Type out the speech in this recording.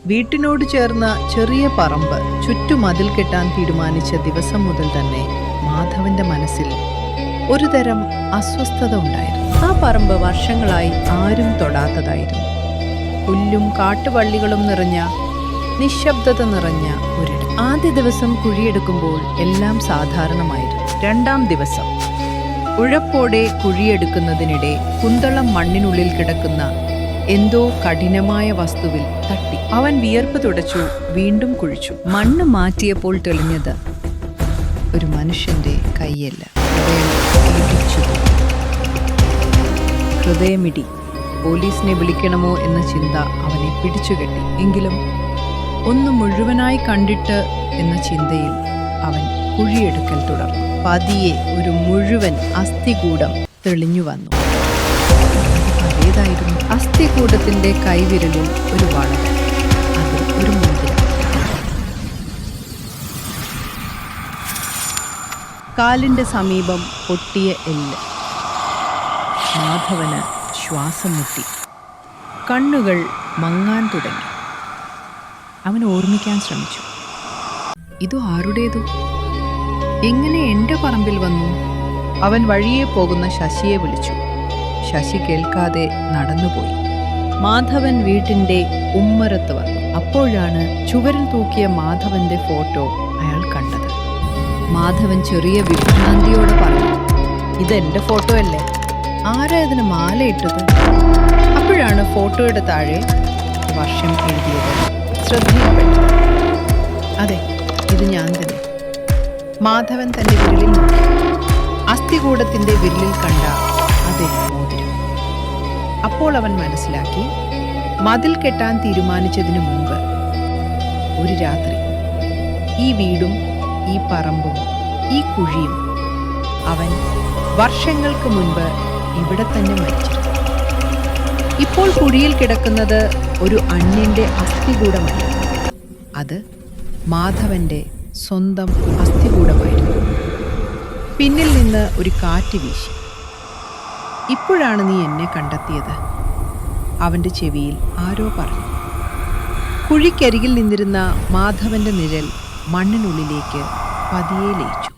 വീട്ടിനോട് ചേർന്ന ചെറിയ പറമ്പ് ചുറ്റുമതിൽ കെട്ടാൻ തീരുമാനിച്ച ദിവസം മുതൽ തന്നെ മാധവന്റെ മനസ്സിൽ ഒരു തരം അസ്വസ്ഥത ഉണ്ടായിരുന്നു. ആ പറമ്പ് വർഷങ്ങളായി ആരും തൊടാത്തതായിരുന്നു. പുല്ലും കാട്ടുവള്ളികളും നിറഞ്ഞ നിശബ്ദത നിറഞ്ഞ ഒരിടം. ആദ്യ ദിവസം കുഴിയെടുക്കുമ്പോൾ എല്ലാം സാധാരണമായിരുന്നു. രണ്ടാം ദിവസം ഉഴപ്പോടെ കുഴിയെടുക്കുന്നതിനിടെ കുന്തളം മണ്ണിനുള്ളിൽ കിടക്കുന്ന എന്തോ കഠിനമായ വസ്തുവിൽ തട്ടി. അവൻ വിയർപ്പ് തുടച്ചു, വീണ്ടും കുഴിച്ചു. മണ്ണ് മാറ്റിയപ്പോൾ തെളിഞ്ഞത് ഒരു മനുഷ്യന്റെ കൈയല്ല, ഹൃദയമിടി. പോലീസിനെ വിളിക്കണമോ എന്ന ചിന്ത അവനെ പിടിച്ചുകെട്ടി. എങ്കിലും ഒന്ന് മുഴുവനായി കണ്ടിട്ട് എന്ന ചിന്തയിൽ അവൻ കുഴിയെടുക്കൽ തുടർന്നു. പതിയെ ഒരു മുഴുവൻ അസ്ഥികൂടം തെളിഞ്ഞു വന്നു. അതേതായിരുന്നു. അസ്ഥികൂടത്തിന്റെ കൈവിരലിൽ ഒരു വള, അത് ഒരു മോതിരം. കാലിന്റെ സമീപം പൊട്ടിയ എല്ല്. മാധവന് ശ്വാസം മുട്ടി. കണ്ണുകൾ മങ്ങാൻ തുടങ്ങി. അവൻ ഓർമ്മിക്കാൻ ശ്രമിച്ചു. ഇതു ആരുടേതു? എങ്ങനെ എൻ്റെ പറമ്പിൽ വന്നു? അവൻ വഴിയെ പോകുന്ന ശശിയെ വിളിച്ചു. ശശി കേൾക്കാതെ നടന്നുപോയി. മാധവൻ വീട്ടിൻ്റെ ഉമ്മരത്ത് വന്നു. അപ്പോഴാണ് ചുവരിൽ തൂക്കിയ മാധവന്റെ ഫോട്ടോ അയാൾ കണ്ടത്. മാധവൻ ചെറിയ വിഭ്രാന്തിയോടെ പറഞ്ഞു, ഇതെന്റെ ഫോട്ടോ അല്ലേ? ആരാ ഇതിന് മാലയിട്ടത്? അപ്പോഴാണ് ഫോട്ടോയുടെ താഴെ വർഷം എഴുതിയത് ശ്രദ്ധയിൽപ്പെട്ടു. അതെ, ഇത് ഞാൻ തന്നെ. മാധവൻ തന്റെ വിരലിൽ നോക്കി. അസ്ഥികൂടത്തിന്റെ വിരലിൽ കണ്ട അതേ മോതിരം. അപ്പോൾ അവൻ മനസ്സിലാക്കി, മതിൽ കെട്ടാൻ തീരുമാനിച്ചതിനു മുൻപ് ഒരു രാത്രി ഈ വീടും ഈ പറമ്പും ഈ കുഴിയും അവൻ വർഷങ്ങൾക്ക് മുൻപ് ഇവിടെ തന്നെ മരിച്ചിരുന്നു. ഇപ്പോൾ കുഴിയിൽ കിടക്കുന്നത് ഒരു അന്യന്റെ അസ്ഥികൂടമല്ല, അത് മാധവന്റെ സ്വന്തം അസ്ഥികൂടമായിരുന്നു. പിന്നിൽ നിന്ന് ഒരു കാറ്റ് വീശി. ഇപ്പോഴാണ് നീ എന്നെ കണ്ടെത്തിയത്, അവന്റെ ചെവിയിൽ ആരോ പറഞ്ഞു. കുഴിക്കരികിൽ നിന്നിരുന്ന മാധവന്റെ നിഴൽ മണ്ണിനുള്ളിലേക്ക് പതിയെ ലയിച്ചു.